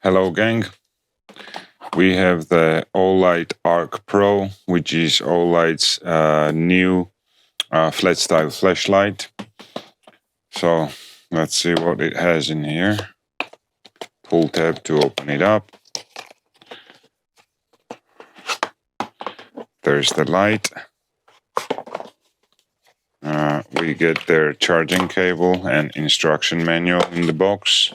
Hello gang, we have the Olight Ark Pro, which is Olight's new flat style flashlight. So let's see what it has in here. Pull tab to open it up. There's the light. We get their charging cable and instruction manual in the box.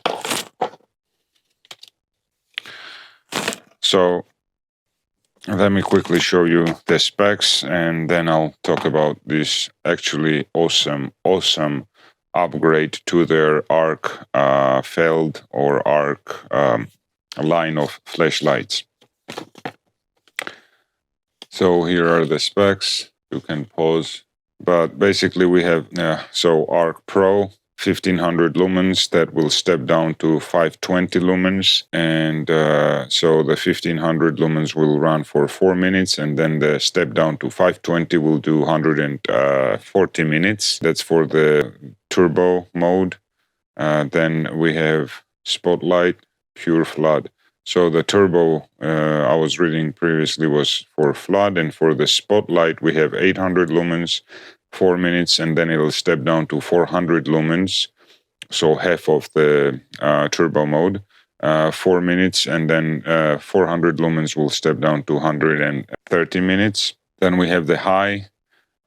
So let me quickly show you the specs, and then I'll talk about this actually awesome upgrade to their Ark Feld or Ark line of flashlights. So here are the specs. You can pause. But basically we have Ark Pro 1500 lumens that will step down to 520 lumens, and so the 1500 lumens will run for 4 minutes, and then the step down to 520 will do 140 minutes. That's for the turbo mode. Then we have Spotlight, Pure Flood. So the turbo I was reading previously was for flood, and for the Spotlight we have 800 lumens, 4 minutes, and then it'll step down to 400 lumens, so half of the turbo mode, 4 minutes, and then 400 lumens will step down to 130 minutes. Then we have the high.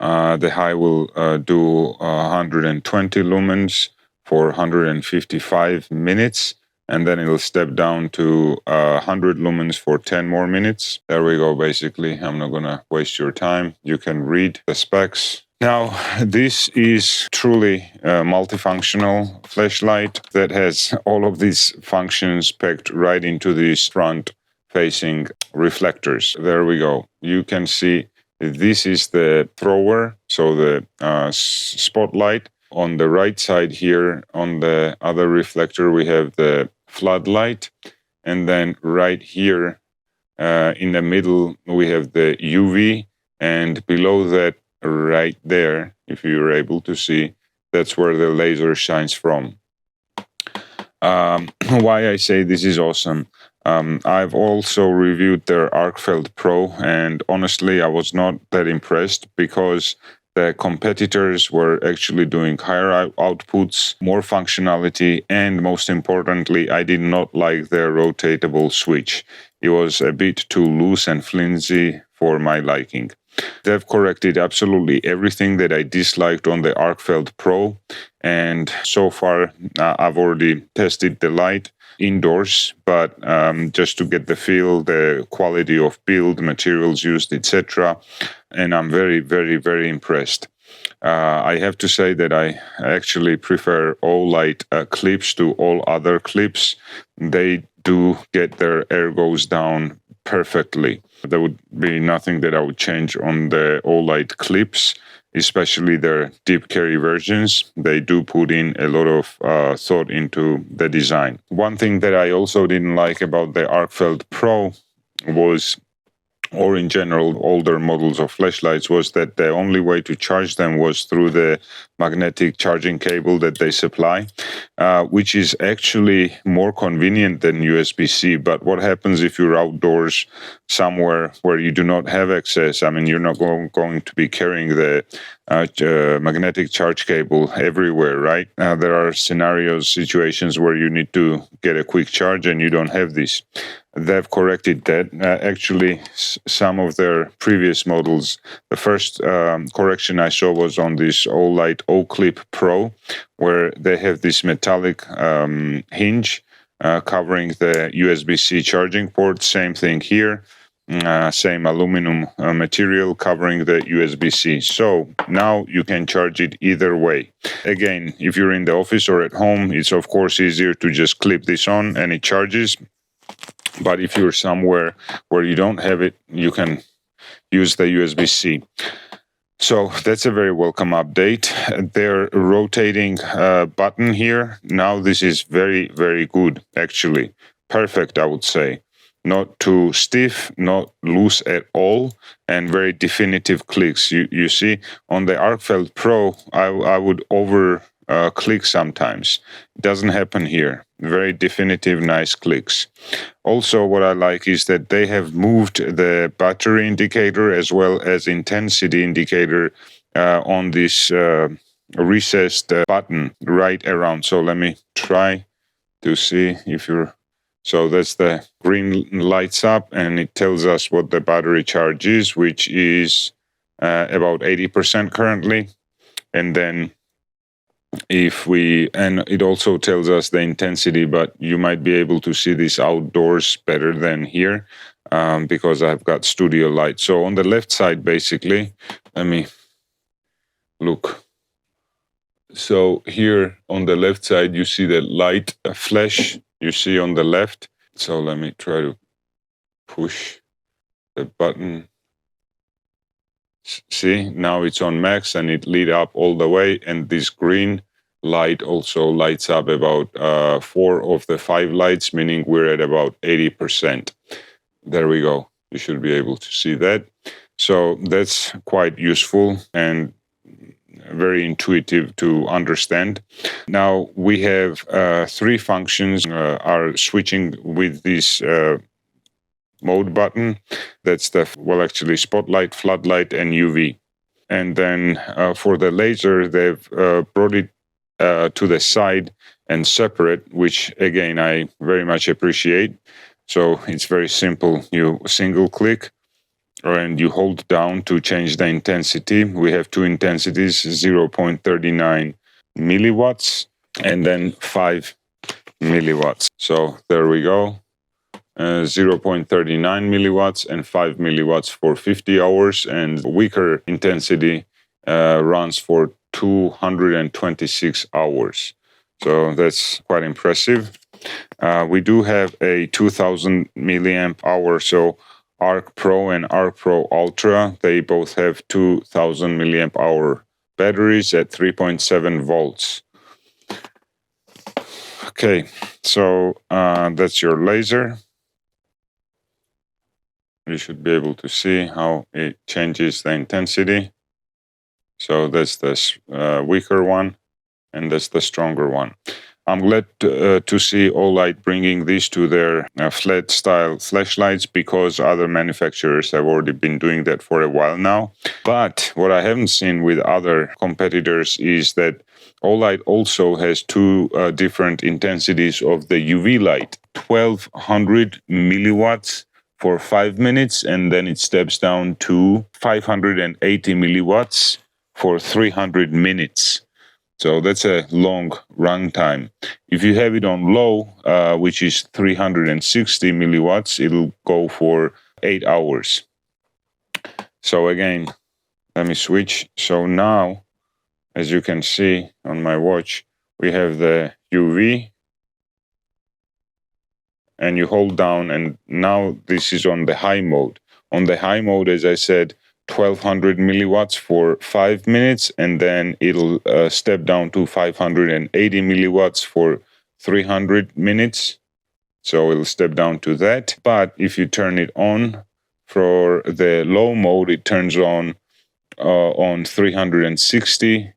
The high will do 120 lumens for 155 minutes. And then it'll step down to 100 lumens for 10 more minutes. There we go, basically. I'm not going to waste your time. You can read the specs. Now, this is truly a multifunctional flashlight that has all of these functions packed right into these front-facing reflectors. There we go. You can see this is the thrower, so the spotlight. On the right side here, on the other reflector, we have the floodlight. And then right here in the middle, we have the UV. And below that, right there, if you're able to see, that's where the laser shines from. Why I say this is awesome. I've also reviewed their Ark Pro, and honestly, I was not that impressed because the competitors were actually doing higher outputs, more functionality, and most importantly, I did not like their rotatable switch. It was a bit too loose and flimsy for my liking. They've corrected absolutely everything that I disliked on the Ark Pro, and so far I've already tested the light indoors, but just to get the feel, the quality of build, materials used, etc. And I'm very impressed. I have to say that I actually prefer Olight clips to all other clips. They do get their air goes down perfectly. There would be nothing that I would change on the Olight clips, especially their deep carry versions. They do put in a lot of thought into the design. One thing that I also didn't like about the Ark Pro was, or in general older models of flashlights, was that the only way to charge them was through the magnetic charging cable that they supply, which is actually more convenient than USB-C. But what happens if you're outdoors somewhere where you do not have access? I mean, you're not going to be carrying the magnetic charge cable everywhere, right? There are scenarios, situations where you need to get a quick charge and you don't have this. They've corrected that. Actually, some of their previous models, the first correction I saw was on this Olight O-Clip Pro, where they have this metallic hinge covering the USB-C charging port. Same thing here. Same aluminum material covering the USB-C. So now you can charge it either way. Again, if you're in the office or at home, it's of course easier to just clip this on and it charges. But if you're somewhere where you don't have it, you can use the USB-C. So that's a very welcome update. Their rotating button here, now this is very good, actually. Perfect, I would say. Not too stiff, not loose at all, and very definitive clicks. You see, on the Ark Pro, I would click sometimes. It doesn't happen here. Very definitive, nice clicks. Also, what I like is that they have moved the battery indicator as well as intensity indicator on this recessed button right around. So let me try to see if you're... So that's the green lights up and it tells us what the battery charge is, which is about 80% currently. And then and it also tells us the intensity, but you might be able to see this outdoors better than here because I've got studio light. So on the left side, basically, let me look. So here on the left side, you see the light flash you see on the left. So let me try to push the button. See, now it's on max and it lit up all the way. And this green light also lights up about 4 of the 5 lights, meaning we're at about 80%. There we go. You should be able to see that. So that's quite useful and very intuitive to understand. Now we have 3 functions are switching with this mode button. That's actually spotlight, floodlight, and UV. And then for the laser, they've brought it to the side and separate, which again I very much appreciate. So it's very simple. You single click and you hold down to change the intensity. We have 2 intensities, 0.39 milliwatts and then 5 milliwatts. So there we go. 0.39 milliwatts and 5 milliwatts for 50 hours, and weaker intensity runs for 226 hours. So that's quite impressive. We do have a 2000 milliamp hour, so Ark Pro and Ark Pro Ultra, they both have 2000 milliamp hour batteries at 3.7 volts. Okay, so that's your laser. You should be able to see how it changes the intensity. So that's the weaker one, and that's the stronger one. I'm glad to see Olight bringing these to their flat style flashlights, because other manufacturers have already been doing that for a while now. But what I haven't seen with other competitors is that Olight also has 2 different intensities of the UV light, 1200 milliwatts for 5 minutes, and then it steps down to 580 milliwatts for 300 minutes. So that's a long run time. If you have it on low, which is 360 milliwatts, it'll go for 8 hours. So again, let me switch. So now, as you can see on my watch, we have the UV, and you hold down, and now this is on the high mode. On the high mode, as I said, 1200 milliwatts for 5 minutes, and then it'll step down to 580 milliwatts for 300 minutes. So it'll step down to that. But if you turn it on for the low mode, it turns on 360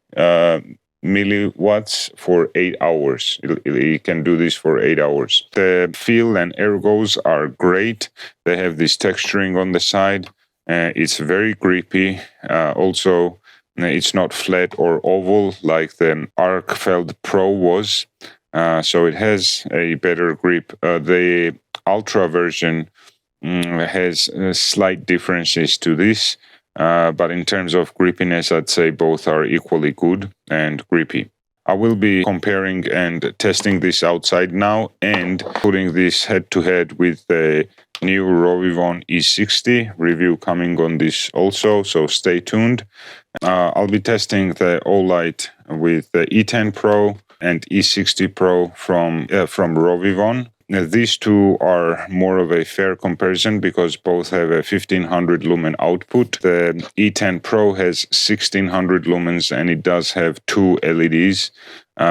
milliwatts for 8 hours. It can do this for 8 hours. The feel and ergos are great. They have this texturing on the side. It's very grippy. Also, it's not flat or oval like the Ark Pro was. So it has a better grip. The Ultra version has slight differences to this. But in terms of grippiness, I'd say both are equally good and grippy. I will be comparing and testing this outside now and putting this head-to-head with the new Rovivon E60 review coming on this also, so stay tuned. I'll be testing the Olight with the E10 Pro and E60 Pro from Rovivon. These 2 are more of a fair comparison because both have a 1500 lumen output. The E10 Pro has 1600 lumens, and it does have 2 LEDs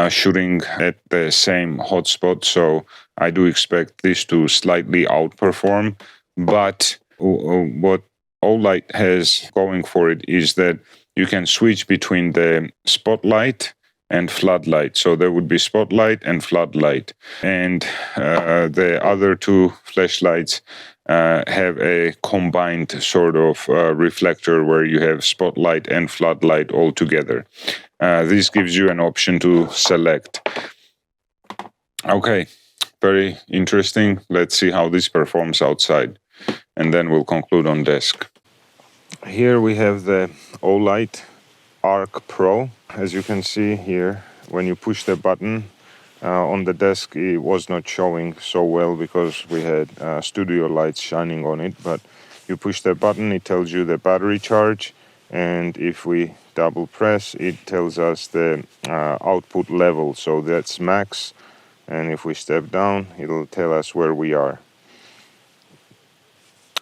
shooting at the same hotspot. So I do expect this to slightly outperform. But what Olight has going for it is that you can switch between the spotlight and floodlight. So there would be spotlight and floodlight. And the other two flashlights have a combined sort of reflector where you have spotlight and floodlight all together. This gives you an option to select. Okay, very interesting. Let's see how this performs outside, and then we'll conclude on desk. Here we have the Olight Ark Pro. As you can see here, when you push the button on the desk, it was not showing so well because we had studio lights shining on it. But you push the button, it tells you the battery charge, and if we double press, it tells us the output level. So that's max, and if we step down, it'll tell us where we are.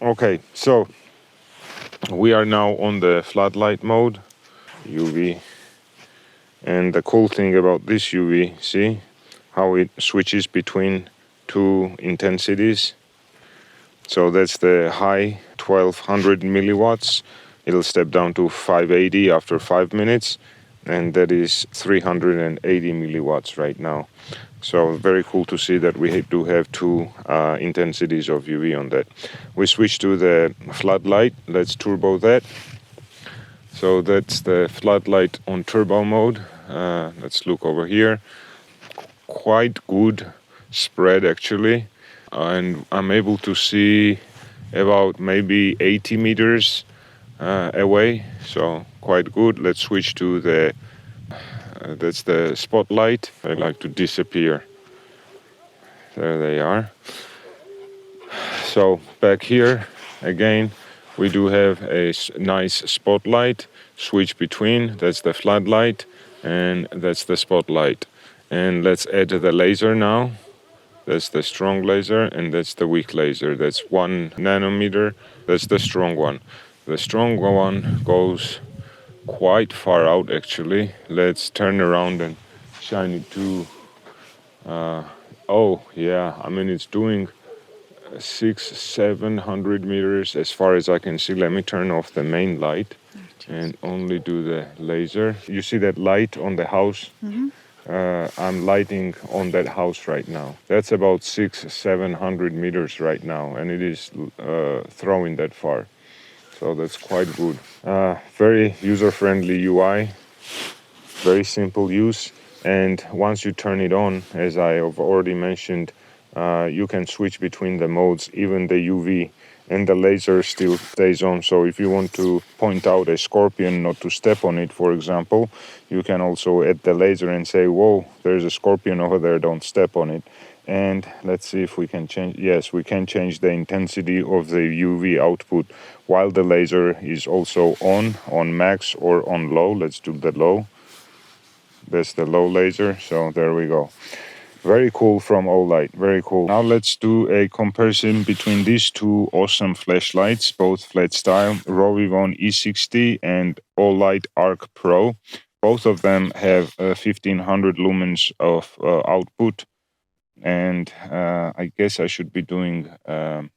Okay, so we are now on the floodlight mode, UV. And the cool thing about this UV, see how it switches between two intensities. So that's the high 1200 milliwatts. It'll step down to 580 after 5 minutes, and that is 380 milliwatts right now. So very cool to see that we do have two intensities of UV on that. We switch to the floodlight. Let's turbo that. So that's the floodlight on turbo mode. Let's look over here. Quite good spread actually, and I'm able to see about maybe 80 meters away, so quite good. Let's switch to the that's the spotlight. I like to disappear. There they are. So back here again we do have a nice spotlight. Switch between, that's the floodlight and that's the spotlight. And let's add the laser now. That's the strong laser and that's the weak laser. That's 1 nanometer. That's the strong one. The strong one goes quite far out actually. Let's turn around and shine it to oh yeah, I mean it's doing 600-700 meters as far as I can see. Let me turn off the main light and only do the laser. You see that light on the house? I'm lighting on that house right now. That's about 600-700 meters right now, and it is throwing that far. So that's quite good. Very user-friendly UI, very simple use. And once you turn it on, as I have already mentioned, you can switch between the modes, even the UV, and the laser still stays on. So if you want to point out a scorpion, not to step on it, for example, you can also add the laser and say, whoa, there's a scorpion over there, don't step on it. And let's see if we can change. Yes, we can change the intensity of the UV output while the laser is also on max or on low. Let's do the low. That's the low laser. So there we go. Very cool from Olight, very cool. Now let's do a comparison between these two awesome flashlights, both flat style, Rovivon E60 and Olight Ark Pro. Both of them have 1500 lumens of output, and I guess I should be doing a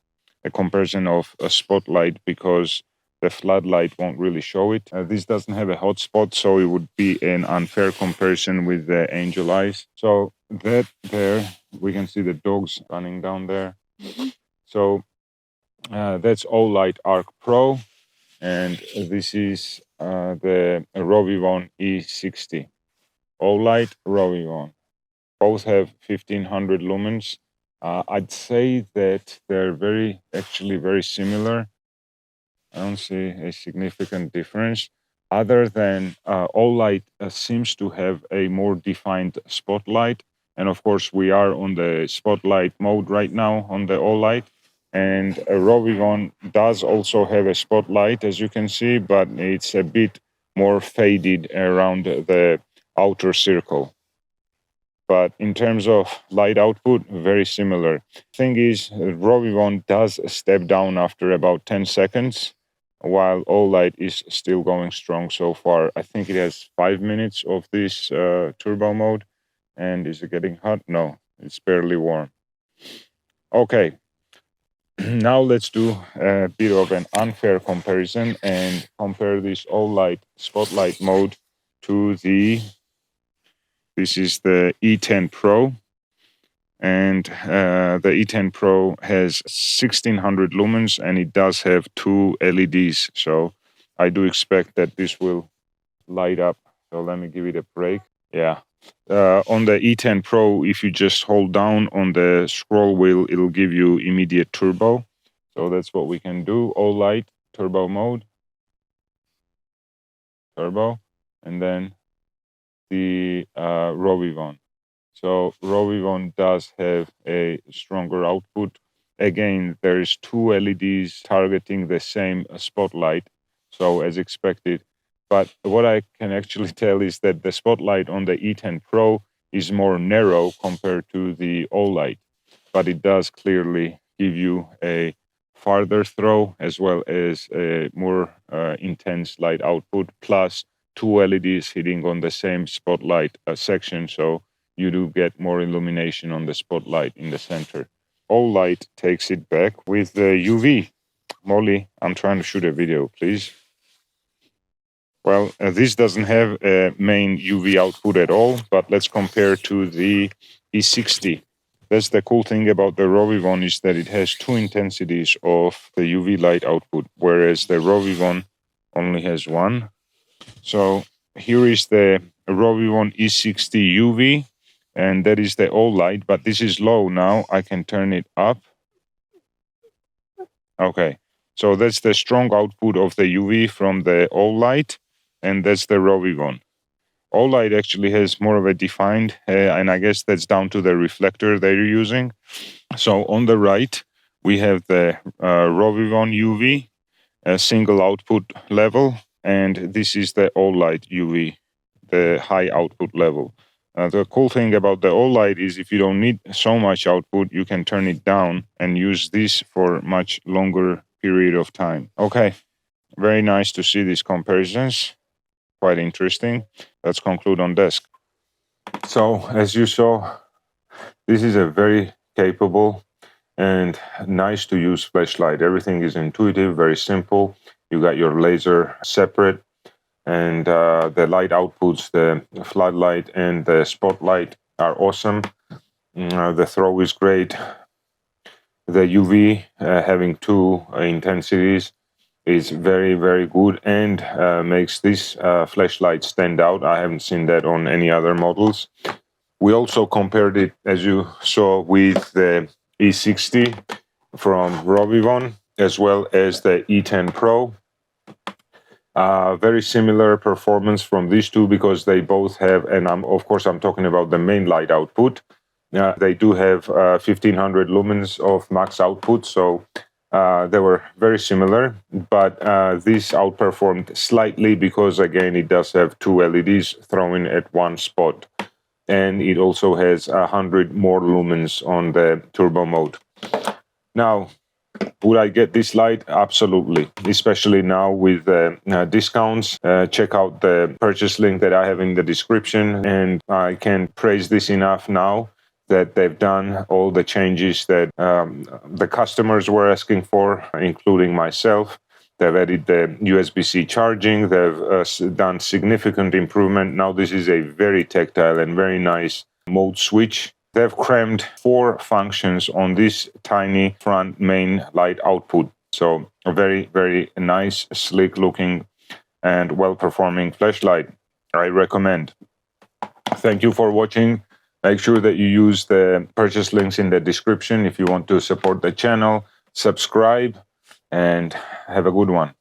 comparison of a spotlight because the floodlight won't really show it. This doesn't have a hotspot, so it would be an unfair comparison with the Angel Eyes. So that there, we can see the dogs running down there. So that's Olight Ark Pro, and this is the Rovivon E60. Olight, Rovivon. Both have 1500 lumens. I'd say that they're actually very similar. I don't see a significant difference other than Olight seems to have a more defined spotlight. And of course, we are on the spotlight mode right now on the Olight. And Rovivon does also have a spotlight, as you can see, but it's a bit more faded around the outer circle. But in terms of light output, very similar. Thing is, Rovivon does step down after about 10 seconds, while Olight is still going strong so far. I think it has 5 minutes of this turbo mode. And is it getting hot? No, it's barely warm. Okay, now let's do a bit of an unfair comparison and compare this Olight spotlight mode to the This is the E10 Pro, and the E10 Pro has 1600 lumens, and it does have 2 LEDs. So I do expect that this will light up. So let me give it a break. Yeah. On the E10 Pro, if you just hold down on the scroll wheel, it'll give you immediate turbo. So that's what we can do. Olight, turbo mode, turbo, and then the Rovivon. So Rovivon does have a stronger output. Again, there's 2 LEDs targeting the same spotlight, so as expected. But what I can actually tell is that the spotlight on the E10 Pro is more narrow compared to the Olight, but it does clearly give you a farther throw as well as a more intense light output, plus 2 LEDs hitting on the same spotlight section, so you do get more illumination on the spotlight in the center. Olight takes it back with the UV. Molly, I'm trying to shoot a video, please. Well, this doesn't have a main UV output at all, but let's compare to the E60. That's the cool thing about the Rovivon, is that it has 2 intensities of the UV light output, whereas the Rovivon only has 1. So here is the Rovivon E60 UV, and that is the Olight, but this is low now. I can turn it up. Okay, so that's the strong output of the UV from the Olight, and that's the Rovivon. Olight actually has more of a defined, and I guess that's down to the reflector they're using. So on the right, we have the Rovivon UV, a single output level, and this is the Olight UV, the high output level. The cool thing about the Olight is if you don't need so much output, you can turn it down and use this for much longer period of time. Okay, very nice to see these comparisons. Quite interesting. Let's conclude on desk. So as you saw, this is a very capable and nice to use flashlight. Everything is intuitive, very simple. You got your laser separate, and the light outputs, the floodlight and the spotlight, are awesome. The throw is great. The UV having 2 intensities is very, very good, and makes this flashlight stand out. I haven't seen that on any other models. We also compared it, as you saw, with the E60 from Rovivon, as well as the E10 Pro. Very similar performance from these two, because they both have, and of course I'm talking about the main light output. They do have 1500 lumens of max output, so they were very similar, but this outperformed slightly because, again, it does have 2 LEDs thrown at one spot, and it also has 100 more lumens on the turbo mode. Now, would I get this light? Absolutely, especially now with discounts. Check out the purchase link that I have in the description, and I can't praise this enough now that they've done all the changes that the customers were asking for, including myself. They've added the USB-C charging. They've done significant improvement. Now this is a very tactile and very nice mode switch. They've crammed 4 functions on this tiny front main light output. So a very, very nice, sleek looking and well-performing flashlight. I recommend. Thank you for watching. Make sure that you use the purchase links in the description if you want to support the channel. Subscribe and have a good one.